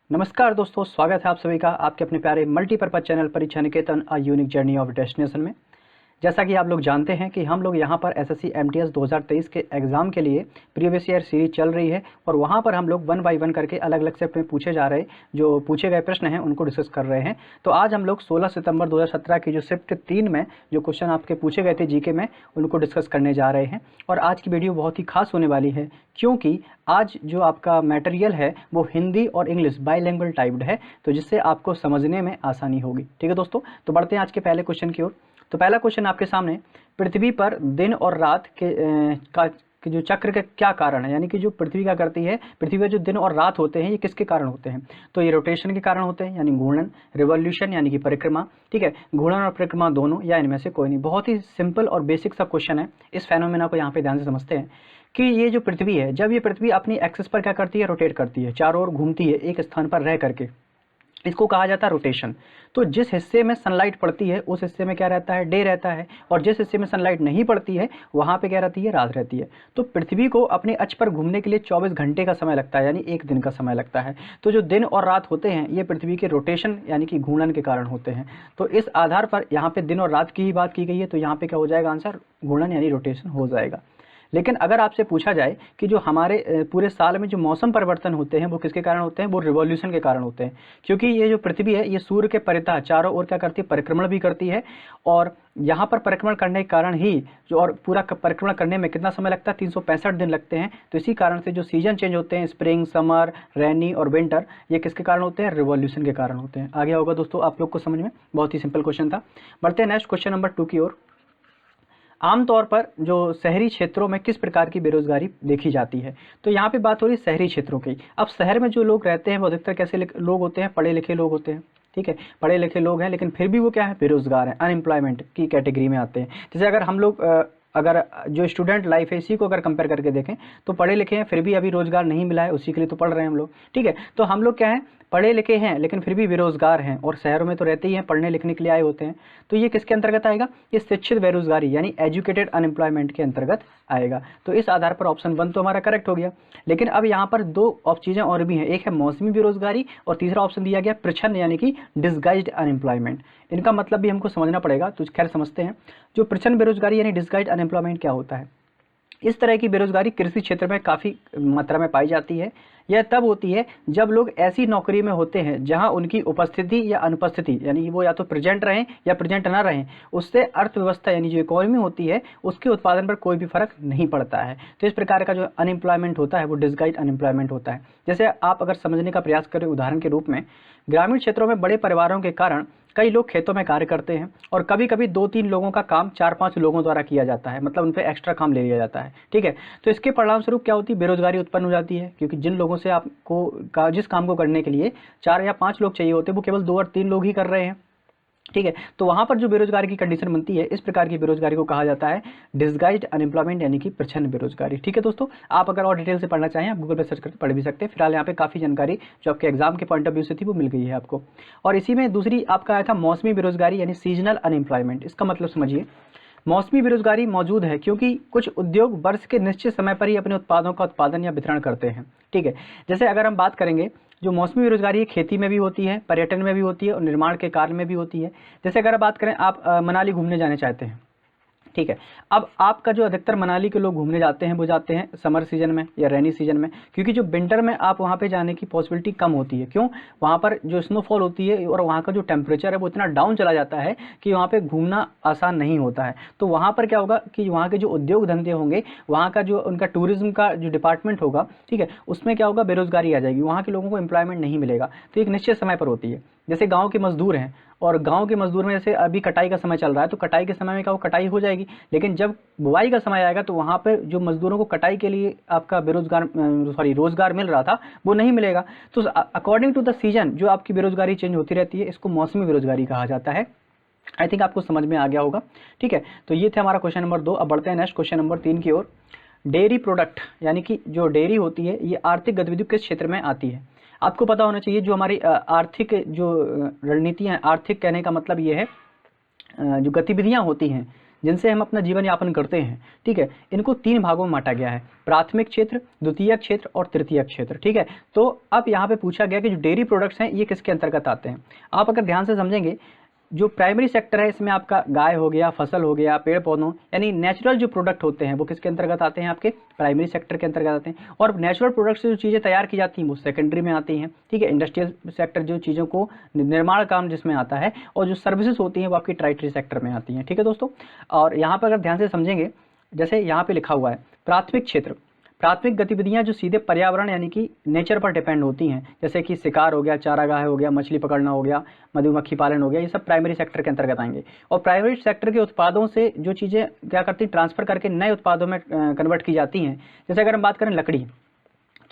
नमस्कार दोस्तों, स्वागत है आप सभी का आपके अपने प्यारे multipurpose channel Pariksha Niketan a unique journey of destination में। जैसा कि आप लोग जानते हैं कि हम लोग यहाँ पर एसएससी एमटीएस 2023 के एग्ज़ाम के लिए प्रीवियस ईयर सीरीज चल रही है और वहाँ पर हम लोग वन बाय वन करके अलग अलग शिफ्ट में पूछे जा रहे जो पूछे गए प्रश्न हैं उनको डिस्कस कर रहे हैं। तो आज हम लोग 16 सितंबर 2017 की जो शिफ्ट 3 में जो क्वेश्चन आपके पूछे गए थे जीके में उनको डिस्कस करने जा रहे हैं। और आज की वीडियो बहुत ही खास होने वाली है क्योंकि आज जो आपका मटेरियल है वो हिंदी और इंग्लिश बाइलिंगुअल टाइप्ड है, तो जिससे आपको समझने में आसानी होगी। ठीक है दोस्तों, तो बढ़ते हैं आज के पहले क्वेश्चन की ओर। तो पहला क्वेश्चन आपके सामने, पृथ्वी पर दिन और रात के जो चक्र का क्या कारण है, यानी कि जो पृथ्वी का करती है, पृथ्वी पर जो दिन और रात होते हैं ये किसके कारण होते हैं। तो ये रोटेशन के कारण होते हैं यानी घूर्णन, रिवॉल्यूशन यानी कि परिक्रमा। ठीक है, घूर्णन और परिक्रमा दोनों या इनमें से कोई नहीं। बहुत ही सिंपल और बेसिक सा क्वेश्चन है। इस फेनोमेना को यहाँ पे ध्यान से समझते हैं कि ये जो पृथ्वी है, जब ये पृथ्वी अपनी एक्सिस पर क्या करती है, रोटेट करती है, चारों ओर घूमती है एक स्थान पर रह करके, इसको कहा जाता है रोटेशन। तो जिस हिस्से में सनलाइट पड़ती है उस हिस्से में क्या रहता है, डे रहता है, और जिस हिस्से में सनलाइट नहीं पड़ती है वहाँ पे क्या रहती है, रात रहती है। तो पृथ्वी को अपने अक्ष पर घूमने के लिए 24 घंटे का समय लगता है, यानी एक दिन का समय लगता है। तो जो दिन और रात होते हैं ये पृथ्वी के रोटेशन यानी कि घूर्णन के कारण होते हैं। तो इस आधार पर यहाँ पे दिन और रात की ही बात की गई है, तो यहाँ पे क्या हो जाएगा आंसर, घूर्णन यानी रोटेशन हो जाएगा। लेकिन अगर आपसे पूछा जाए कि जो हमारे पूरे साल में जो मौसम परिवर्तन होते हैं वो किसके कारण होते हैं, वो रिवॉल्यूशन के कारण होते हैं। क्योंकि ये जो पृथ्वी है ये सूर्य के परितः चारों ओर क्या करती है, परिक्रमण भी करती है। और यहाँ पर परिक्रमण करने के कारण ही जो, और पूरा परिक्रमण करने में कितना समय लगता है, 365 दिन लगते हैं। तो इसी कारण से जो सीजन चेंज होते हैं, स्प्रिंग, समर, रेनी और विंटर, ये किसके कारण होते हैं, रिवॉल्यूशन के कारण होते हैं। आगे होगा दोस्तों आप लोग को समझ में, बहुत ही सिंपल क्वेश्चन था। बढ़ते हैं नेक्स्ट क्वेश्चन नंबर 2 की ओर। आमतौर पर जो शहरी क्षेत्रों में किस प्रकार की बेरोजगारी देखी जाती है। तो यहाँ पे बात हो रही है शहरी क्षेत्रों की। अब शहर में जो लोग रहते हैं वो अधिकतर कैसे लोग होते हैं, पढ़े लिखे लोग होते हैं। ठीक है, पढ़े लिखे लोग हैं लेकिन फिर भी वो क्या है, बेरोजगार हैं, अनएम्प्लॉयमेंट की कैटेगरी में आते हैं। जैसे अगर हम लोग अगर जो स्टूडेंट लाइफ है इसी को अगर कंपेयर करके देखें तो पढ़े लिखे हैं फिर भी अभी रोजगार नहीं मिला है, उसी के लिए तो पढ़ रहे हैं हम लोग। ठीक है, तो हम लोग क्या है, पढ़े लिखे हैं लेकिन फिर भी बेरोजगार हैं, और शहरों में तो रहते ही हैं, पढ़ने लिखने के लिए आए होते हैं। तो ये किसके अंतर्गत आएगा, ये शिक्षित बेरोजगारी यानी एजुकेटेड अनएम्प्लॉयमेंट के अंतर्गत आएगा। तो इस आधार पर ऑप्शन 1 तो हमारा करेक्ट हो गया। लेकिन अब यहाँ पर दो चीज़ें और भी हैं, एक है मौसमी बेरोजगारी और तीसरा ऑप्शन दिया गया प्रच्छन्न यानी कि डिस्गाइज्ड अनएम्प्लॉयमेंट। इनका मतलब भी हमको समझना पड़ेगा, तो खैर समझते हैं। जो प्रच्छन्न बेरोजगारी यानी डिस्गाइज्ड अनएम्प्लॉयमेंट क्या होता है। इस तरह की बेरोजगारी कृषि क्षेत्र में काफ़ी मात्रा में पाई जाती है। यह तब होती है जब लोग ऐसी नौकरी में होते हैं जहां उनकी उपस्थिति या अनुपस्थिति, यानी वो या तो प्रेजेंट रहें या प्रेजेंट ना रहें, उससे अर्थव्यवस्था यानी जो इकोनॉमी होती है उसके उत्पादन पर कोई भी फर्क नहीं पड़ता है। तो इस प्रकार का जो अनएम्प्लॉयमेंट होता है वो डिस्गाइज्ड अनएम्प्लॉयमेंट होता है। जैसे आप अगर समझने का प्रयास करें उदाहरण के रूप में, ग्रामीण क्षेत्रों में बड़े परिवारों के कारण कई लोग खेतों में कार्य करते हैं और कभी कभी 2-3 लोगों का काम 4-5 लोगों द्वारा किया जाता है, मतलब उन पर एक्स्ट्रा काम ले लिया जाता है। ठीक है, तो इसके परिणाम स्वरूप क्या होती है, बेरोजगारी उत्पन्न हो जाती है, क्योंकि जिन लोगों से आपको जिस काम को करने के लिए 4 या 5 लोग चाहिए होते हैं वो केवल 2 और 3 लोग ही कर रहे हैं। ठीक है, तो वहां पर जो बेरोजगारी की कंडीशन बनती है, इस प्रकार की बेरोजगारी को कहा जाता है डिस्गाइज्ड अनएम्प्लॉयमेंट यानी कि प्रच्छन्न बेरोजगारी। ठीक है दोस्तों, आप अगर और डिटेल से पढ़ना चाहें आप गूगल पे सर्च करके पढ़ भी सकते हैं। फिलहाल यहाँ पे काफ़ी जानकारी जो आपके एग्जाम के पॉइंट ऑफ व्यू से थी वो मिल गई है आपको। और इसी में दूसरी आपका आया था मौसमी बेरोजगारी यानी सीजनल अनएम्प्लॉयमेंट। इसका मतलब समझिए, मौसमी बेरोजगारी मौजूद है क्योंकि कुछ उद्योग वर्ष के निश्चित समय पर ही अपने उत्पादों का उत्पादन या वितरण करते हैं। ठीक है, जैसे अगर हम बात करेंगे, जो मौसमी बेरोजगारी है खेती में भी होती है, पर्यटन में भी होती है और निर्माण के कार्य में भी होती है। जैसे अगर बात करें, आप मनाली घूमने जाने चाहते हैं। ठीक है, अब आपका जो अधिकतर मनाली के लोग घूमने जाते हैं वो जाते हैं समर सीजन में या रेनी सीजन में, क्योंकि जो विंटर में आप वहाँ पे जाने की पॉसिबिलिटी कम होती है। क्यों, वहाँ पर जो स्नोफॉल होती है और वहाँ का जो टेम्परेचर है वो इतना डाउन चला जाता है कि वहाँ पे घूमना आसान नहीं होता है। तो वहाँ पर क्या होगा कि वहाँ के जो उद्योग धंधे होंगे, वहाँ का जो उनका टूरिज्म का जो डिपार्टमेंट होगा, ठीक है, उसमें क्या होगा, बेरोजगारी आ जाएगी, वहाँ के लोगों को एम्प्लॉयमेंट नहीं मिलेगा। तो एक निश्चित समय पर होती है। जैसे गाँव के मजदूर हैं, और गांव के मजदूर में जैसे अभी कटाई का समय चल रहा है, तो कटाई के समय में क्या वो कटाई हो जाएगी, लेकिन जब बुआई का समय आएगा तो वहाँ पर जो मजदूरों को कटाई के लिए आपका रोजगार मिल रहा था वो नहीं मिलेगा। तो अकॉर्डिंग टू द सीजन जो आपकी बेरोजगारी चेंज होती रहती है, इसको मौसमी बेरोजगारी कहा जाता है। आई थिंक आपको समझ में आ गया होगा। ठीक है, तो ये थे हमारा क्वेश्चन नंबर 2। अब बढ़ते हैं नेक्स्ट क्वेश्चन नंबर 3 की ओर। डेयरी प्रोडक्ट यानी कि जो डेयरी होती है ये आर्थिक गतिविधियों किस क्षेत्र में आती है। आपको पता होना चाहिए जो हमारी आर्थिक जो रणनीतियाँ हैं, आर्थिक कहने का मतलब ये है जो गतिविधियाँ होती हैं, जिनसे हम अपना जीवन यापन करते हैं, ठीक है, इनको 3 भागों में बांटा गया है, प्राथमिक क्षेत्र, द्वितीयक क्षेत्र और तृतीयक क्षेत्र, ठीक है। तो अब यहाँ पे पूछा गया कि जो डेयरी प्रोडक्ट्स हैं ये किसके अंतर्गत आते हैं। आप अगर ध्यान से समझेंगे, जो प्राइमरी सेक्टर है इसमें आपका गाय हो गया, फसल हो गया, पेड़ पौधों यानी नेचुरल जो प्रोडक्ट होते हैं वो किसके अंतर्गत आते हैं, आपके प्राइमरी सेक्टर के अंतर्गत आते हैं। और नेचुरल प्रोडक्ट से जो चीज़ें तैयार की जाती हैं वो सेकेंडरी में आती हैं, ठीक है। इंडस्ट्रियल सेक्टर जो चीज़ों को निर्माण काम जिसमें आता है, और जो सर्विसेज होती हैं वो आपकी टर्टियरी सेक्टर में आती हैं, ठीक है दोस्तों। और यहाँ पर अगर ध्यान से समझेंगे, जैसे यहाँ पर लिखा हुआ है प्राथमिक क्षेत्र, प्राथमिक गतिविधियां जो सीधे पर्यावरण यानी कि नेचर पर डिपेंड होती हैं, जैसे कि शिकार हो गया, चारागाह हो गया, मछली पकड़ना हो गया, मधुमक्खी पालन हो गया, ये सब प्राइमरी सेक्टर के अंतर्गत आएंगे। और प्राइमरी सेक्टर के उत्पादों से जो चीज़ें क्या करती हैं, ट्रांसफर करके नए उत्पादों में कन्वर्ट की जाती हैं। जैसे अगर हम बात करें लकड़ी,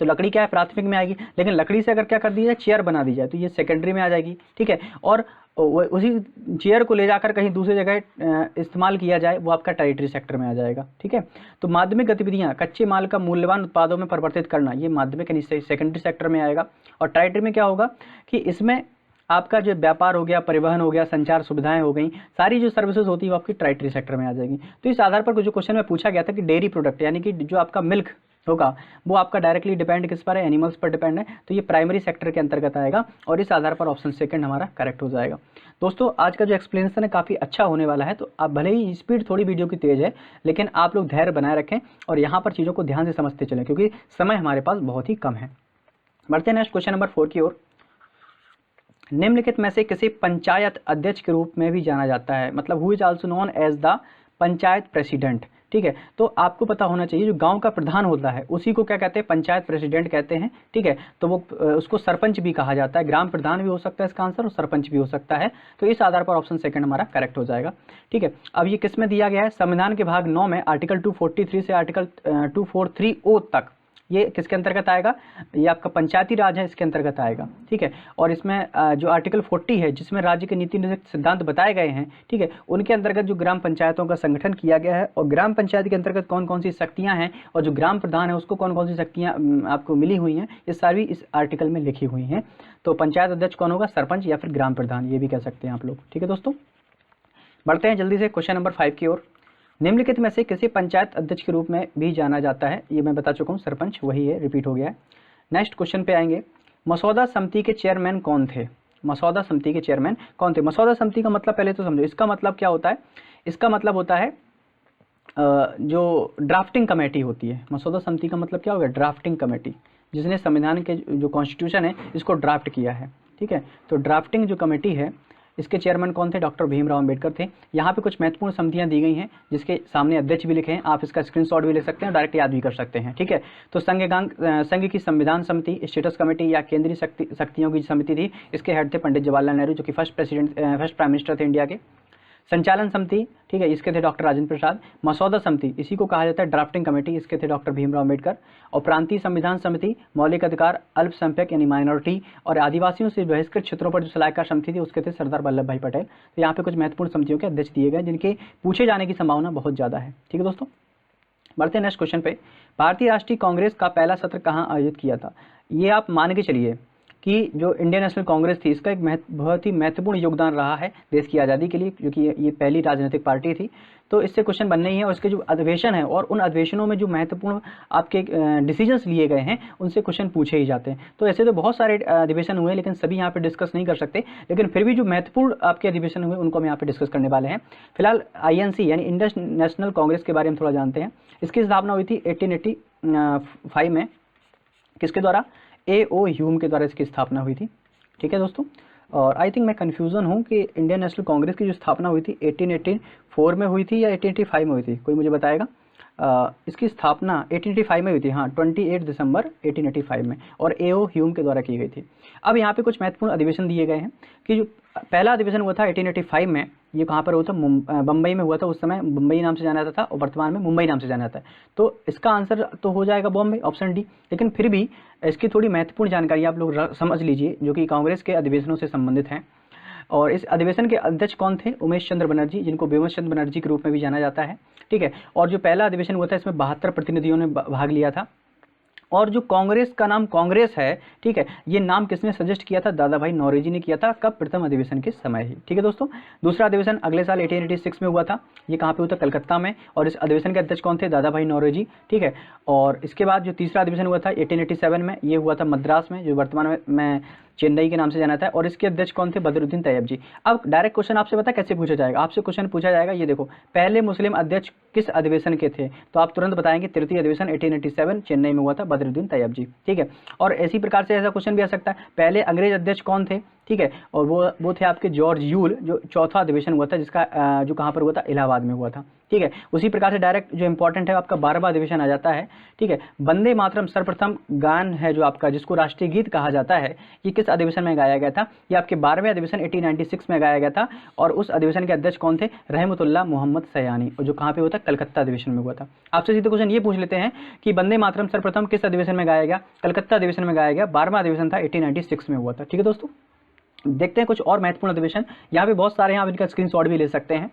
तो लकड़ी क्या है, प्राथमिक में आएगी, लेकिन लकड़ी से अगर क्या कर दी जाए, चेयर बना दी जाए, तो ये सेकेंडरी में आ जाएगी, ठीक है। और उसी चेयर को ले जाकर कहीं दूसरी जगह इस्तेमाल किया जाए, वो आपका टर्टियरी सेक्टर में आ जाएगा, ठीक है। तो माध्यमिक गतिविधियां, कच्चे माल का मूल्यवान उत्पादों में परिवर्तित करना, ये माध्यमिक यानी सेकेंडरी सेक्टर में आएगा। और टर्टियरी में क्या होगा कि इसमें आपका जो व्यापार हो गया, परिवहन हो गया, संचार सुविधाएं हो गई, सारी जो सर्विसेज होती है वो आपकी टर्टियरी सेक्टर में आ जाएगी। तो इस आधार पर जो क्वेश्चन में पूछा गया था कि डेयरी प्रोडक्ट यानी कि जो आपका मिल्क होगा वो आपका डायरेक्टली डिपेंड किस पर है, एनिमल्स पर डिपेंड है, तो ये प्राइमरी सेक्टर के अंतर्गत आएगा। और इस आधार पर ऑप्शन सेकंड हमारा करेक्ट हो जाएगा। दोस्तों आज का जो एक्सप्लेनेशन है काफ़ी अच्छा होने वाला है, तो आप भले ही स्पीड थोड़ी वीडियो की तेज़ है, लेकिन आप लोग धैर्य बनाए रखें और यहाँ पर चीज़ों को ध्यान से समझते चलें, क्योंकि समय हमारे पास बहुत ही कम है। बढ़ते हैं नेक्स्ट क्वेश्चन नंबर 4 की ओर। निम्नलिखित में से किसी पंचायत अध्यक्ष के रूप में भी जाना जाता है, मतलब who is also known as the panchayat president, ठीक है। तो आपको पता होना चाहिए जो गांव का प्रधान होता है उसी को क्या कहते हैं, पंचायत प्रेसिडेंट कहते हैं, ठीक है। तो वो उसको सरपंच भी कहा जाता है, ग्राम प्रधान भी हो सकता है इसका आंसर, और सरपंच भी हो सकता है। तो इस आधार पर ऑप्शन सेकंड हमारा करेक्ट हो जाएगा, ठीक है। अब ये किस में दिया गया है, संविधान के भाग 9 में आर्टिकल 243 से आर्टिकल 243O तक, ये किसके अंतर्गत आएगा, ये आपका पंचायती राज है, इसके अंतर्गत आएगा, ठीक है। और इसमें जो आर्टिकल 40 है जिसमें राज्य के नीति निर्देशक सिद्धांत बताए गए हैं, ठीक है, उनके अंतर्गत जो ग्राम पंचायतों का संगठन किया गया है और ग्राम पंचायत के अंतर्गत कौन कौन सी शक्तियां हैं और जो ग्राम प्रधान है उसको कौन कौन सी शक्तियां आपको मिली हुई हैं, ये सारी इस आर्टिकल में लिखी हुई हैं। तो पंचायत अध्यक्ष कौन होगा, सरपंच या फिर ग्राम प्रधान, ये भी कह सकते हैं आप लोग, ठीक है दोस्तों। बढ़ते हैं जल्दी से क्वेश्चन नंबर 5 की ओर। निम्नलिखित में से किसी पंचायत अध्यक्ष के रूप में भी जाना जाता है, ये मैं बता चुका हूँ, सरपंच वही है, रिपीट हो गया है। नेक्स्ट क्वेश्चन पे आएंगे, मसौदा समिति के चेयरमैन कौन थे, मसौदा समिति के चेयरमैन कौन थे। मसौदा समिति का मतलब पहले तो समझो, इसका मतलब क्या होता है, इसका मतलब होता है जो ड्राफ्टिंग कमेटी होती है। मसौदा समिति का मतलब क्या होगा, ड्राफ्टिंग कमेटी, जिसने संविधान के जो कॉन्स्टिट्यूशन है इसको ड्राफ्ट किया है, ठीक है। तो ड्राफ्टिंग जो कमेटी है इसके चेयरमैन कौन थे, डॉक्टर भीमराव अंबेडकर थे। यहाँ पे कुछ महत्वपूर्ण समितियाँ दी गई हैं जिसके सामने अध्यक्ष भी लिखे हैं, आप इसका स्क्रीनशॉट भी ले सकते हैं, डायरेक्ट याद भी कर सकते हैं, ठीक है। तो संघ की संविधान समिति, स्टेटस कमेटी या केंद्रीय शक्तियों की समिति थी, इसके हेड थे पंडित जवाहरलाल नेहरू जो कि फर्स्ट प्राइम मिनिस्टर थे इंडिया के। संचालन समिति, ठीक है, इसके थे डॉक्टर राजेंद्र प्रसाद। मसौदा समिति, इसी को कहा जाता है ड्राफ्टिंग कमेटी, इसके थे डॉक्टर भीमराव अम्बेडकर। और प्रांतीय संविधान समिति, मौलिक अधिकार, अल्पसंख्यक यानी माइनॉरिटी और आदिवासियों से बहिष्कृत क्षेत्रों पर जो सलाहकार समिति थी उसके थे सरदार वल्लभ भाई पटेल। तो यहाँ पे कुछ महत्वपूर्ण समितियों के अध्यक्ष दिए गए जिनके पूछे जाने की संभावना बहुत ज़्यादा है, ठीक है दोस्तों। बढ़ते हैं नेक्स्ट क्वेश्चन पे। भारतीय राष्ट्रीय कांग्रेस का पहला सत्र कहाँ आयोजित किया था। ये आप मान के चलिए कि जो इंडियन नेशनल कांग्रेस थी इसका एक बहुत ही महत्वपूर्ण योगदान रहा है देश की आज़ादी के लिए, क्योंकि ये पहली राजनीतिक पार्टी थी। तो इससे क्वेश्चन बनने ही है, और इसके जो अधिवेशन है और उन अधिवेशनों में जो महत्वपूर्ण आपके डिसीजंस लिए गए हैं उनसे क्वेश्चन पूछे ही जाते हैं। तो ऐसे तो बहुत सारे अधिवेशन हुए लेकिन सभी यहाँ पे डिस्कस नहीं कर सकते, लेकिन फिर भी जो महत्वपूर्ण आपके अधिवेशन हुए उनको हम यहाँ पे डिस्कस करने वाले हैं। फिलहाल INC यानी इंडियन नेशनल कांग्रेस के बारे में थोड़ा जानते हैं। इसकी स्थापना हुई थी 1885 में, किसके द्वारा, A.O. ह्यूम के द्वारा इसकी स्थापना हुई थी, ठीक है दोस्तों। और आई थिंक मैं कन्फ्यूज़न हूँ कि इंडियन नेशनल कांग्रेस की जो स्थापना हुई थी 1884 में हुई थी या 1885 में हुई थी, कोई मुझे बताएगा। इसकी स्थापना 1885 में हुई थी, हाँ 28 दिसंबर 1885 में, और A.O. ह्यूम के द्वारा की गई थी। अब यहाँ पे कुछ महत्वपूर्ण अधिवेशन दिए गए हैं कि जो पहला अधिवेशन हुआ था 1885 में, ये कहाँ पर हुआ था, बम्बई में हुआ था। उस समय बम्बई नाम से जाना जाता था और वर्तमान में मुंबई नाम से जाना जाता है। तो इसका आंसर तो हो जाएगा बॉम्बे, ऑप्शन डी। लेकिन फिर भी इसकी थोड़ी महत्वपूर्ण जानकारी आप लोग समझ लीजिए जो कि कांग्रेस के अधिवेशनों से संबंधित हैं। और इस अधिवेशन के अध्यक्ष कौन थे, उमेश चंद्र बनर्जी, जिनको विमल चंद्र बनर्जी के रूप में भी जाना जाता है, ठीक है। और जो पहला अधिवेशन हुआ था इसमें 72 प्रतिनिधियों ने भाग लिया था। और जो कांग्रेस का नाम कांग्रेस है, ठीक है, ये नाम किसने सजेस्ट किया था? दादा भाई नौरोजी ने किया था। कब? प्रथम अधिवेशन के समय ही, ठीक है दोस्तों। दूसरा अधिवेशन अगले साल 1886 में हुआ था। ये कहाँ पे हुआ था? कलकत्ता में। और इस अधिवेशन के अध्यक्ष कौन थे? दादा भाई नौरोजी, ठीक है। और इसके बाद जो तीसरा अधिवेशन हुआ था 1887 में, ये हुआ था मद्रास में, जो वर्तमान में चेन्नई के नाम से जाना था। और इसके अध्यक्ष कौन थे? बदरुद्दीन तैयब जी। अब डायरेक्ट क्वेश्चन आपसे पता कैसे पूछा जाएगा? आपसे क्वेश्चन पूछा जाएगा, ये देखो, पहले मुस्लिम अध्यक्ष किस अधिवेशन के थे? तो आप तुरंत बताएंगे तृतीय अधिवेशन 1887 चेन्नई में हुआ था, बदरुद्दीन तैयब जी, ठीक है। और इसी प्रकार से ऐसा क्वेश्चन भी आ सकता है, पहले अंग्रेज अध्यक्ष कौन थे? ठीक है, और वो थे आपके जॉर्ज यूल, जो चौथा अधिवेशन हुआ था, जिसका जो कहाँ पर हुआ था? इलाहाबाद में हुआ था, ठीक है। उसी प्रकार से डायरेक्ट जो इंपॉर्टेंट है आपका 12वां अधिवेशन आ जाता है, ठीक है। वंदे मातरम सर्वप्रथम गान है जो आपका, जिसको राष्ट्रीय गीत कहा जाता है, ये किस अधिवेशन में गाया गया था? ये आपके 12वें अधिवेशन 1896 में गाया गया था। और उस अधिवेशन के अध्यक्ष कौन थे? रहमतुल्लाह मोहम्मद सयानी, और जो कहाँ पे हुआ था? कलकत्ता अधिवेशन में हुआ था। आपसे सीधे क्वेश्चन ये पूछ लेते हैं कि वंदे मातरम सर्वप्रथम किस अधिवेशन में गाया गया? कलकत्ता अधिवेशन में गाया गया। 12वां अधिवेशन था, 1896 में हुआ था, ठीक है दोस्तों। देखते हैं कुछ और महत्वपूर्ण अधिवेशन, यहाँ पे बहुत सारे हैं, आप इनका स्क्रीनशॉट भी ले सकते हैं।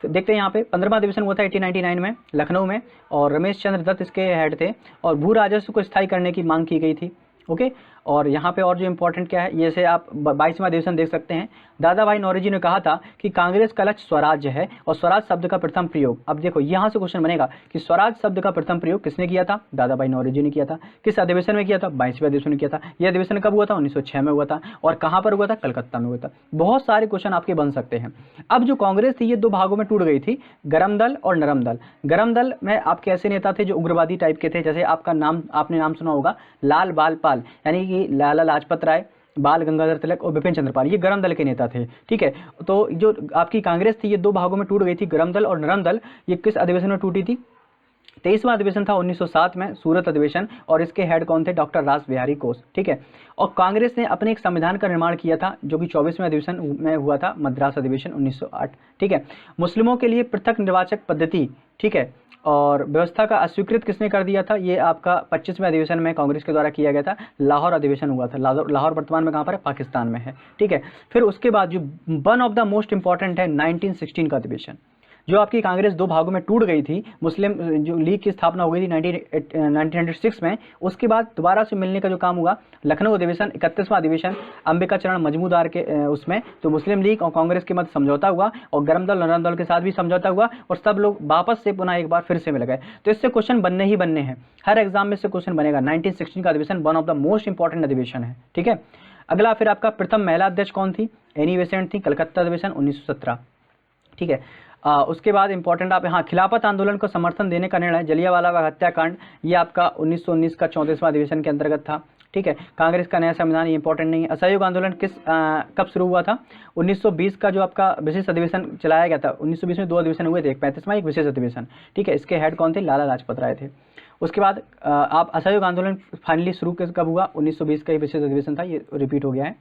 तो देखते हैं यहाँ पे 15वां अधिवेशन हुआ था 1899 में लखनऊ में, और रमेश चंद्र दत्त इसके हेड थे, और भू राजस्व को स्थायी करने की मांग की गई थी, ओके। और यहाँ पे और जो इंपॉर्टेंट क्या है, जैसे आप 22वां अधिवेशन देख सकते हैं, दादा भाई नौरोजी ने कहा था कि कांग्रेस का लक्ष्य स्वराज्य है और स्वराज शब्द का प्रथम प्रयोग। अब देखो यहाँ से क्वेश्चन बनेगा कि स्वराज शब्द का प्रथम प्रयोग किसने किया था? दादा भाई नौरोजी ने किया था। किस अधिवेशन में किया था? 22वें अधिवेशन में किया था। यह अधिवेशन कब हुआ था? 1906 में हुआ था। और कहाँ पर हुआ था? कलकत्ता में हुआ था। बहुत सारे क्वेश्चन आपके बन सकते हैं। अब जो कांग्रेस थी ये दो भागों में टूट गई थी, गरम दल और नरम दल। गरम दल में आपके ऐसे नेता थे जो उग्रवादी टाइप के थे, जैसे आपका नाम, आपने नाम सुना होगा लाल बाल पाल, यानी कि लाला लाजपत राय, बाल गंगाधर तिलक और बिपिन चंद्र पाल, ये गरम दल के नेता थे, ठीक है। तो जो आपकी कांग्रेस थी ये दो भागों में टूट गई थी, गरम दल और नरम दल। ये किस अधिवेशन में टूटी थी? 23वां अधिवेशन था 1907 में, सूरत अधिवेशन, और इसके हेड कौन थे? डॉक्टर रास बिहारी घोष, ठीक है। और कांग्रेस ने अपने एक संविधान का निर्माण किया था, जो कि 24वें अधिवेशन में हुआ था, मद्रास अधिवेशन 1908, ठीक है। मुस्लिमों के लिए पृथक निर्वाचक पद्धति, ठीक है, और व्यवस्था का अस्वीकृत किसने कर दिया था? ये आपका 25वें अधिवेशन में कांग्रेस के द्वारा किया गया था, लाहौर अधिवेशन हुआ था। लाहौर वर्तमान में कहाँ पर है? पाकिस्तान में है, ठीक है। फिर उसके बाद जो one of the most important है 1916 का अधिवेशन, जो आपकी कांग्रेस दो भागों में टूट गई थी, मुस्लिम जो लीग की स्थापना हो गई थी 1906 में, उसके बाद दोबारा से मिलने का जो काम हुआ, लखनऊ अधिवेशन 31वां अधिवेशन, अंबिका चरण मजमूदार के उसमें तो मुस्लिम लीग और कांग्रेस के मध्य समझौता हुआ, और गरम दल नरम दल के साथ भी समझौता हुआ, और सब लोग वापस से पुनः एक बार फिर से मिल गए। तो इससे क्वेश्चन बनने ही बनने हैं, हर एग्जाम में से क्वेश्चन बनेगा। 1916 का अधिवेशन one of the most important अधिवेशन है, ठीक है। अगला फिर आपका प्रथम महिला अध्यक्ष कौन थी? एनी बेसेंट थी, कलकत्ता अधिवेशन 1917, ठीक है। उसके बाद इंपॉर्टेंट आप यहाँ खिलाफत आंदोलन को समर्थन देने का निर्णय, जलियांवाला बाग हत्याकांड, ये आपका 1919 का 34वां अधिवेशन के अंतर्गत था, ठीक है। कांग्रेस का नया संविधान, ये इंपॉर्टेंट नहीं है। असहयोग आंदोलन कब शुरू हुआ था? 1920 का जो आपका विशेष अधिवेशन चलाया गया था, 1920 में दो अधिवेशन हुए थे, एक 35वां एक विशेष अधिवेशन, ठीक है। इसके हेड कौन थे? लाला लाजपत राय थे। उसके बाद आप असहयोग आंदोलन फाइनली शुरू कब हुआ? 1920 का ही विशेष अधिवेशन था, ये रिपीट हो गया है।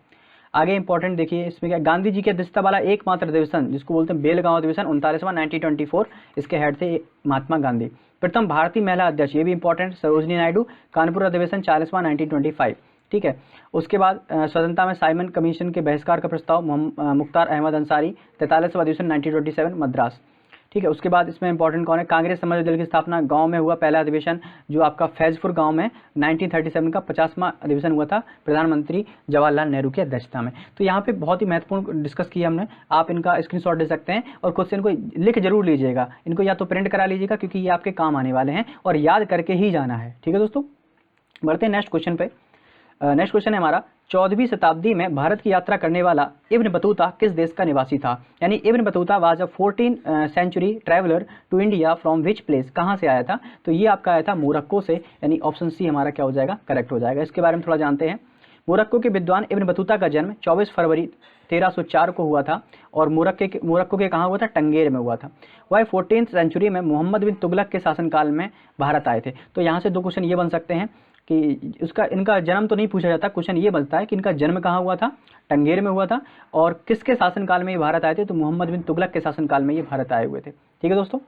आगे इंपॉर्टेंट देखिए इसमें क्या, गांधी जी की अध्यक्षता वाला एकमात्र अधिवेशन जिसको बोलते हैं बेलगांव अधिवेशन 39वां 1924, इसके हेड थे महात्मा गांधी। प्रथम भारतीय महिला अध्यक्ष, ये भी इंपॉर्टेंट, सरोजनी नायडू, कानपुर अधिवेशन 40वां 1925, ठीक है। उसके बाद स्वतंत्रता में साइमन कमीशन के बहिष्कार का प्रस्ताव, मुख्तार अहमद अंसारी, 43वां अधिवेशन 1927 मद्रास, ठीक है। उसके बाद इसमें इंपॉर्टेंट कौन है? कांग्रेस समाज दल की स्थापना, गांव में हुआ पहला अधिवेशन, जो आपका फैजपुर गांव में 1937 का 50वां अधिवेशन हुआ था, प्रधानमंत्री जवाहरलाल नेहरू की अध्यक्षता में। तो यहाँ पे बहुत ही महत्वपूर्ण डिस्कस किया हमने, आप इनका स्क्रीनशॉट ले सकते हैं, और क्वेश्चन को लिख जरूर लीजिएगा, इनको या तो प्रिंट करा लीजिएगा क्योंकि ये आपके काम आने वाले हैं, और याद करके ही जाना है, ठीक है दोस्तों। बढ़ते हैं नेक्स्ट क्वेश्चन पे। नेक्स्ट क्वेश्चन है हमारा, 14वीं शताब्दी में भारत की यात्रा करने वाला इब्न बतूता किस देश का निवासी था? यानी Ibn Battuta was a 14th century traveller to India from which place, कहाँ से आया था? तो ये आपका आया था मोरक्को से, यानी ऑप्शन सी हमारा क्या हो जाएगा? करेक्ट हो जाएगा। इसके बारे में थोड़ा जानते हैं। मोरक्को के विद्वान इब्न बतूता का जन्म 24 फरवरी 1304 को हुआ था, और मोरक्को के कहाँ हुआ था? टंगेर में हुआ था। वह 14th सेंचुरी में मोहम्मद बिन तुगलक के शासनकाल में भारत आए थे। तो यहाँ से दो क्वेश्चन ये बन सकते हैं कि इनका जन्म तो नहीं पूछा जाता, क्वेश्चन ये बनता है कि इनका जन्म कहाँ हुआ था? टंगेर में हुआ था, और किसके शासनकाल में ये भारत आए थे? तो मोहम्मद बिन तुगलक के शासनकाल में ये भारत आए हुए थे, ठीक है दोस्तों।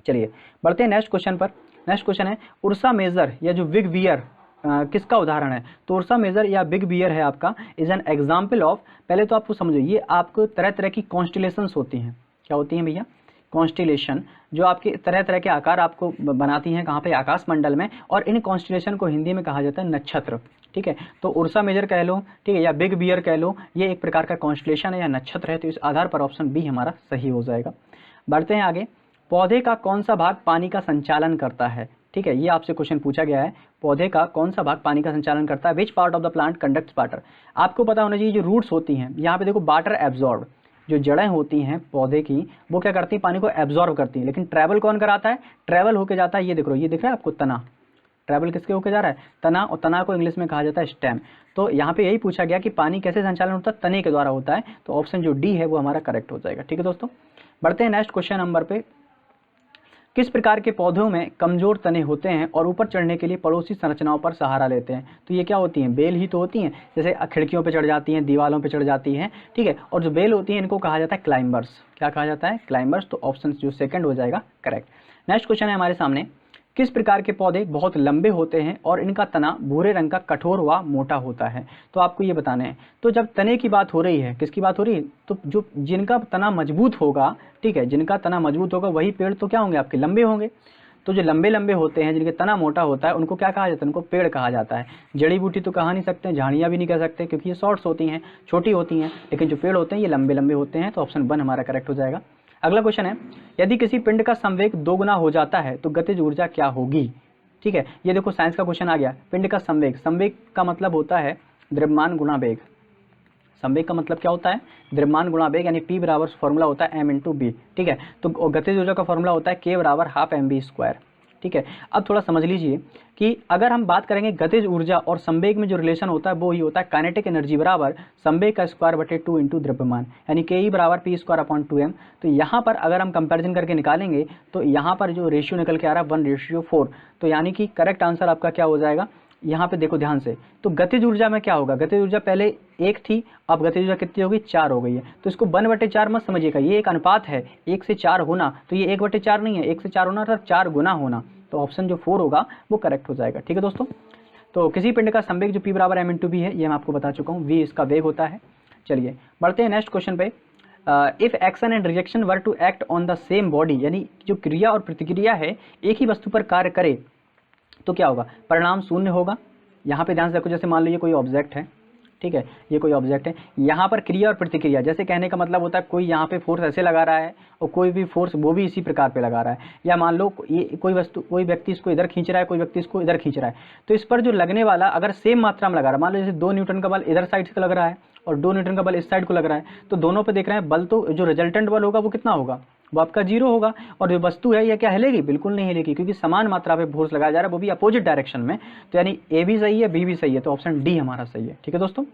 चलिए बढ़ते हैं नेक्स्ट क्वेश्चन पर। नेक्स्ट क्वेश्चन है, उर्सा मेजर या जो बिग बियर किसका उदाहरण है? तो उर्सा मेजर या बिग बियर है आपका इज एन एग्जाम्पल ऑफ, पहले तो आपको समझो, ये आपको तरह तरह की कॉन्स्टिलेशंस होती हैं। क्या होती हैं भैया? कॉन्स्टिलेशन जो आपके तरह तरह के आकार आपको बनाती हैं कहाँ पे, आकाश मंडल में, और इन कॉन्स्टिलेशन को हिंदी में कहा जाता है नक्षत्र। ठीक है, तो उर्सा मेजर कह लो, ठीक है, या बिग बियर कह लो, ये एक प्रकार का कॉन्स्टिलेशन है या नक्षत्र है। तो इस आधार पर ऑप्शन बी हमारा सही हो जाएगा। बढ़ते हैं आगे। पौधे का कौन सा भाग पानी का संचालन करता है? ठीक है, ये आपसे क्वेश्चन पूछा गया है, पौधे का कौन सा भाग पानी का संचालन करता है? Which part of the plant conducts water? आपको पता होना चाहिए जो रूट्स होती हैं, यहाँ पे देखो वाटर एब्जॉर्ब, जो जड़ें होती हैं पौधे की वो क्या करती हैं, पानी को एब्जॉर्ब करती हैं, लेकिन ट्रैवल कौन कराता है? ट्रैवल होके जाता है, ये देख लो, ये दिख रहा है आपको तना, ट्रैवल किसके होके जा रहा है? तना, और तना को इंग्लिश में कहा जाता है स्टेम। तो यहाँ पे यही पूछा गया कि पानी कैसे संचालन होता है? तने के द्वारा होता है, तो ऑप्शन जो डी है वो हमारा करेक्ट हो जाएगा। ठीक है दोस्तों, बढ़ते हैं नेक्स्ट क्वेश्चन नंबर पे। किस प्रकार के पौधों में कमजोर तने होते हैं और ऊपर चढ़ने के लिए पड़ोसी संरचनाओं पर सहारा लेते हैं? तो ये क्या होती हैं? बेल ही तो होती हैं, जैसे खिड़कियों पे चढ़ जाती हैं, दीवालों पे चढ़ जाती हैं। ठीक है, और जो बेल होती है इनको कहा जाता है क्लाइंबर्स। क्या कहा जाता है? क्लाइंबर्स। तो ऑप्शन जो सेकंड हो जाएगा करेक्ट। नेक्स्ट क्वेश्चन है हमारे सामने, किस प्रकार के पौधे बहुत लंबे होते हैं और इनका तना भूरे रंग का कठोर व मोटा होता है? तो आपको ये बताना है। तो जब तने की बात हो रही है, किसकी बात हो रही है? तो जो जिनका तना मजबूत होगा, ठीक है, जिनका तना मजबूत होगा वही पेड़ तो क्या होंगे आपके? लंबे होंगे। तो जो लंबे लंबे होते हैं, जिनके तना मोटा होता है, उनको क्या कहा जाता है? उनको पेड़ कहा जाता है। जड़ी बूटी तो कहा नहीं सकते, झाड़ियाँ भी नहीं कह सकते, क्योंकि ये शॉर्ट्स होती हैं, छोटी होती हैं, लेकिन जो पेड़ होते हैं ये लंबे लंबे होते हैं। तो ऑप्शन 1 हमारा करेक्ट हो जाएगा। अगला क्वेश्चन है, यदि किसी पिंड का संवेग 2 गुना हो जाता है तो गतिज ऊर्जा क्या होगी? ठीक है, ये देखो साइंस का क्वेश्चन आ गया। पिंड का संवेग, संवेग का मतलब होता है द्रव्यमान गुणा वेग। संवेग का मतलब क्या होता है? द्रव्यमान गुणा वेग, यानी P बराबर फॉर्मूला होता है m × b। ठीक है, तो गतिज ऊर्जा का फॉर्मूला होता है K बराबर ½ mv²। ठीक है, अब थोड़ा समझ लीजिए कि अगर हम बात करेंगे गतिज ऊर्जा और संवेग में जो रिलेशन होता है वो ही होता है काइनेटिक एनर्जी बराबर संवेग का स्क्वायर बटे 2 × द्रव्यमान, यानी के बराबर p² / 2m। तो यहाँ पर अगर हम कंपैरिजन करके निकालेंगे तो यहाँ पर जो रेशियो निकल के आ रहा है 1:4। तो यानी कि करेक्ट आंसर आपका क्या हो जाएगा? यहाँ पे देखो ध्यान से, तो गतिज ऊर्जा में क्या होगा? गतिज ऊर्जा पहले 1 थी, अब गतिज ऊर्जा कितनी होगी? 4 हो गई है। तो इसको 1/4 मत समझिएगा, ये एक अनुपात है, 1 से 4 होना, तो ये 1/4 नहीं है, 1 से 4 होना अर्थात 4 गुना होना। तो ऑप्शन जो 4 होगा वो करेक्ट हो जाएगा। ठीक है दोस्तों, तो किसी पिंड का संवेग जो P बराबर m × b है, ये मैं आपको बता चुका हूँ, v इसका वेग होता है। चलिए बढ़ते हैं नेक्स्ट क्वेश्चन पे। If action and reaction were to act on the same body, यानी जो क्रिया और प्रतिक्रिया है एक ही वस्तु पर कार्य करे तो क्या होगा? परिणाम शून्य होगा। यहाँ पे ध्यान से रखो, जैसे मान लीजिए कोई ऑब्जेक्ट है, ठीक है, ये कोई ऑब्जेक्ट है, यहाँ पर क्रिया और प्रतिक्रिया, जैसे कहने का मतलब होता है कोई यहाँ पे फोर्स ऐसे लगा रहा है और कोई भी फोर्स वो भी इसी प्रकार पे लगा रहा है, या मान लो ये कोई वस्तु, कोई व्यक्ति इसको इधर खींच रहा है, कोई व्यक्ति इसको इधर खींच रहा है, तो इस पर जो लगने वाला अगर सेम मात्रा में लगा रहा है, मान लो जैसे 2 न्यूटन का बल इधर साइड से लग रहा है और 2 न्यूटन का बल इस साइड को लग रहा है, तो दोनों पे देख रहे हैं बल, तो जो रिजल्टेंट बल होगा वो कितना होगा? वो आपका 0 होगा। और जो वस्तु है यह क्या हिलेगी? बिल्कुल नहीं हिलेगी, क्योंकि समान मात्रा पे फोर्स लगाया जा रहा है, वो भी अपोजिट डायरेक्शन में। तो यानी ए भी सही है, बी भी सही है, तो ऑप्शन डी हमारा सही है। ठीक है दोस्तों,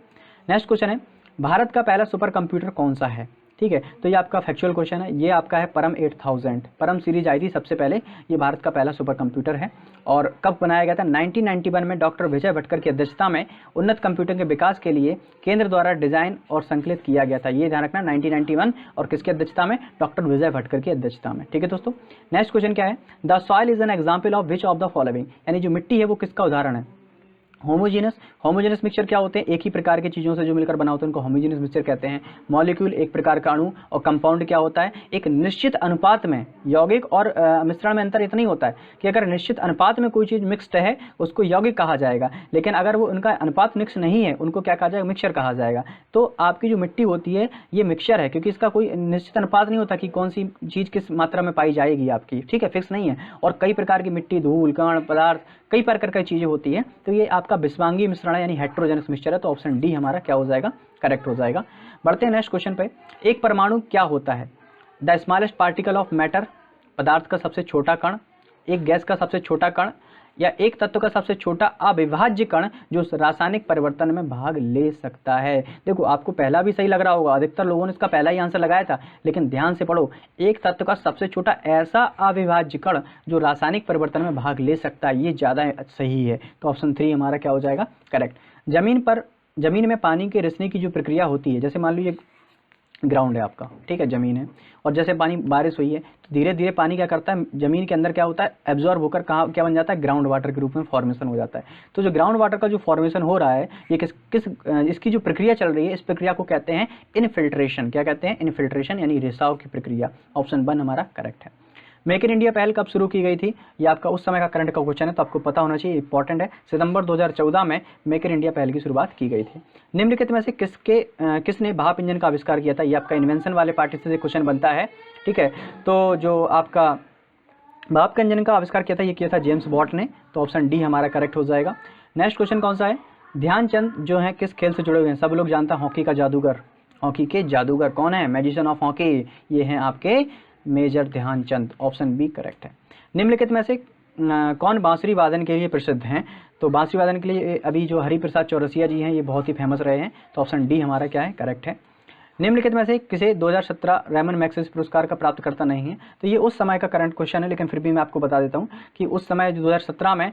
नेक्स्ट क्वेश्चन है, भारत का पहला सुपर कंप्यूटर कौन सा है? ठीक है, तो ये आपका फैक्चुअल क्वेश्चन है, ये आपका है परम 8000। परम सीरीज आई थी सबसे पहले, ये भारत का पहला सुपर कंप्यूटर है। और कब बनाया गया था? 1991 में डॉक्टर विजय भटकर की अध्यक्षता में उन्नत कंप्यूटर के विकास के लिए केंद्र द्वारा डिजाइन और संकलित किया गया था। ये ध्यान रखना, 1991, और किसकी अध्यक्षता में? डॉक्टर विजय भटकर की अध्यक्षता में। ठीक है दोस्तों, नेक्स्ट क्वेश्चन क्या है? The soil is an example of which of the following, यानी जो मिट्टी है वो किसका उदाहरण है? होमोजेनस। होमोजेनस मिक्सचर क्या होते हैं? एक ही प्रकार की चीज़ों से जो मिलकर बना होता है उनको होमोजेनस मिक्सचर कहते हैं। मॉलिक्यूल एक प्रकार का अणु, और कंपाउंड क्या होता है? एक निश्चित अनुपात में। यौगिक और मिश्रण में अंतर इतना ही होता है कि अगर निश्चित अनुपात में कोई चीज़ मिक्स्ड है उसको यौगिक कहा जाएगा, लेकिन अगर वो उनका अनुपात मिक्स नहीं है उनको क्या कहा जाएगा? मिक्सचर कहा जाएगा। तो आपकी जो मिट्टी होती है ये मिक्सचर है, क्योंकि इसका कोई निश्चित अनुपात नहीं होता कि कौन सी चीज़ किस मात्रा में पाई जाएगी आपकी। ठीक है, फिक्स नहीं है। और कई प्रकार की मिट्टी, धूल, कण, पदार्थ, कई प्रकार की चीज़ें होती है। तो ये आपका विस्वांगी मिश्रण है, यानी हेट्रोजेनस मिक्सचर है। तो ऑप्शन डी हमारा क्या हो जाएगा? करेक्ट हो जाएगा। बढ़ते हैं नेक्स्ट क्वेश्चन पे। एक परमाणु क्या होता है? The smallest particle of matter, पदार्थ का सबसे छोटा कण, एक गैस का सबसे छोटा कण, या एक तत्व का सबसे छोटा अविभाज्य कण जो रासायनिक परिवर्तन में भाग ले सकता है। देखो आपको पहला भी सही लग रहा होगा, अधिकतर लोगों ने इसका पहला ही आंसर लगाया था, लेकिन ध्यान से पढ़ो, एक तत्व का सबसे छोटा ऐसा अविभाज्य कण जो रासायनिक परिवर्तन में भाग ले सकता है, ये ज़्यादा सही है। तो ऑप्शन 3 हमारा क्या हो जाएगा? करेक्ट। जमीन में पानी के रिसने की जो प्रक्रिया होती है, जैसे मान लीजिए ग्राउंड है आपका, ठीक है, ज़मीन है। और जैसे पानी बारिश हुई है तो धीरे धीरे पानी क्या करता है, ज़मीन के अंदर क्या होता है, एब्जॉर्ब होकर कहाँ क्या बन जाता है, ग्राउंड वाटर के रूप में फॉर्मेशन हो जाता है। तो जो ग्राउंड वाटर का जो फॉर्मेशन हो रहा है, ये इसकी जो प्रक्रिया चल रही है, इस प्रक्रिया को कहते हैं इनफिल्ट्रेशन। क्या कहते हैं, इनफिल्ट्रेशन, यानी रिसाव की प्रक्रिया। ऑप्शन 1 हमारा करेक्ट है। मेक इन इंडिया पहल कब शुरू की गई थी, ये आपका उस समय का करंट का क्वेश्चन है, तो आपको पता होना चाहिए, इंपॉर्टेंट है। सितंबर 2014 में मेक इन इंडिया पहल की शुरुआत की गई थी। निम्नलिखित में से किसने भाप इंजन का आविष्कार किया था, ये आपका इन्वेंशन वाले पार्ट से क्वेश्चन बनता है, ठीक है। तो जो आपका भाप का इंजन का आविष्कार किया था, ये किया था जेम्स वॉट ने, तो ऑप्शन डी हमारा करेक्ट हो जाएगा। नेक्स्ट क्वेश्चन कौन सा है, ध्यानचंद जो है किस खेल से जुड़े हुए हैं, सब लोग जानते हैं हॉकी का जादूगर। हॉकी के जादूगर कौन है, मैजिशियन ऑफ हॉकी, ये हैं आपके major Dhyanchand. Option B correct है। निम्नलिखित में से कौन बांसुरी वादन के लिए प्रसिद्ध हैं, तो बांसुरी वादन के लिए अभी जो हरिप्रसाद चौरसिया जी हैं, ये बहुत ही फेमस रहे हैं, तो ऑप्शन डी हमारा क्या है, करेक्ट है। निम्नलिखित में से किसे 2017 रेमन मैग्सेसे पुरस्कार का प्राप्तकर्ता नहीं है, तो ये उस समय का करंट क्वेश्चन है, लेकिन फिर भी मैं आपको बता देता हूँ कि उस समय जो 2017 में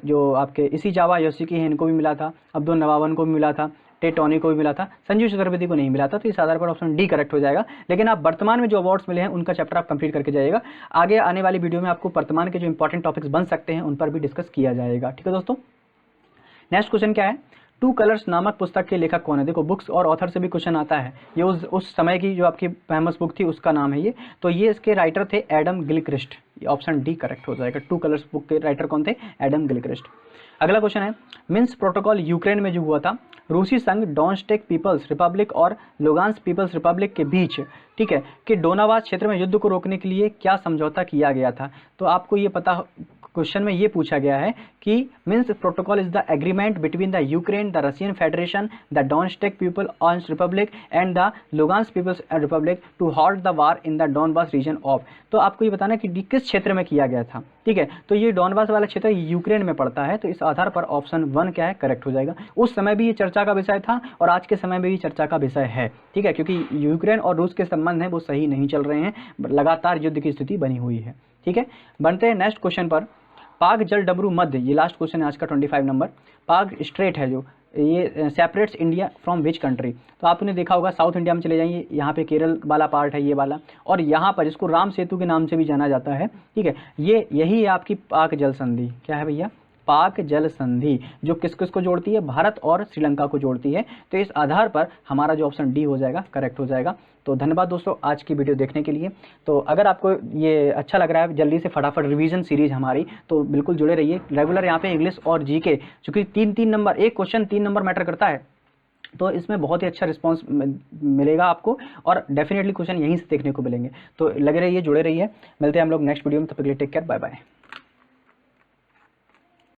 जो आपके इशिजावा योशिकी हैं, इनको भी मिला था, अब्दुल नवावन को भी मिला था, टे टोनी को भी मिला था, संजीव चतुर्वेदी को नहीं मिला था, तो इस आधार पर ऑप्शन डी करेक्ट हो जाएगा। लेकिन आप वर्तमान में जो अवार्ड्स मिले हैं उनका चैप्टर आप कंप्लीट करके जाइएगा, आगे आने वाली वीडियो में आपको वर्तमान के जो इंपॉर्टेंट टॉपिक्स बन सकते हैं उन पर भी डिस्कस किया जाएगा, ठीक है दोस्तों। नेक्स्ट क्वेश्चन क्या है, टू कलर्स नामक पुस्तक के लेखक कौन है। देखो बुक्स और ऑथर से भी क्वेश्चन आता है, ये उस समय की जो आपकी फेमस बुक थी उसका नाम है ये, तो ये इसके राइटर थे Adam Gilchrist, option D correct हो जाएगा। टू कलर्स बुक के राइटर कौन थे, एडम गिलक्रिस्ट। अगला क्वेश्चन है, मिन्स्क प्रोटोकॉल यूक्रेन में जो हुआ था, रूसी संघ डोनेट्स्क पीपल्स रिपब्लिक और लुगांस्क पीपल्स रिपब्लिक के बीच, ठीक है, कि डोनाबास क्षेत्र में युद्ध को रोकने के लिए क्या समझौता किया गया था। तो आपको ये पता, क्वेश्चन में ये पूछा गया है कि Minsk protocol is the agreement between the Ukraine, the Russian federation, the Donetsk people's republic and the Luhansk people's republic to halt the war in the Donbas region of. तो आपको ये बताना कि किस क्षेत्र में किया गया था, ठीक है। तो ये डोनबास वाला क्षेत्र यूक्रेन में पड़ता है, तो इस आधार पर ऑप्शन 1 क्या है, करेक्ट हो जाएगा। उस समय भी ये चर्चा का विषय था और आज के समय में भी चर्चा का विषय है, ठीक है, क्योंकि यूक्रेन और रूस के संबंध हैं वो सही नहीं चल रहे हैं, लगातार युद्ध की स्थिति बनी हुई है, ठीक है। बनते हैं नेक्स्ट क्वेश्चन पर, पाक जल डमरू मध्य, ये लास्ट क्वेश्चन है आज का 25 नंबर, पाक स्ट्रेट है जो, ये separates India from which country. तो आपने देखा होगा साउथ इंडिया में चले जाइए, यहाँ पे केरल वाला पार्ट है ये वाला, और यहाँ पर जिसको राम सेतु के नाम से भी जाना जाता है, ठीक है, ये यही है आपकी पाक जल संधि। क्या है भैया, पाक जल संधि, जो किस किस को जोड़ती है, भारत और श्रीलंका को जोड़ती है। तो इस आधार पर हमारा जो ऑप्शन डी हो जाएगा, करेक्ट हो जाएगा। तो धन्यवाद दोस्तों आज की वीडियो देखने के लिए। तो अगर आपको ये अच्छा लग रहा है, जल्दी से फटाफट रिवीजन सीरीज हमारी, तो बिल्कुल जुड़े रहिए रेगुलर यहाँ पे इंग्लिश और जीके, चूँकि 3-3 नंबर, एक क्वेश्चन 3 नंबर मैटर करता है, तो इसमें बहुत ही अच्छा रिस्पांस मिलेगा आपको, और डेफिनेटली क्वेश्चन यहीं से देखने को मिलेंगे। तो लगे रहिए, जुड़े रहिए, मिलते हैं हम लोग नेक्स्ट वीडियो में, तब तक के लिए टेक केयर, बाय बाय।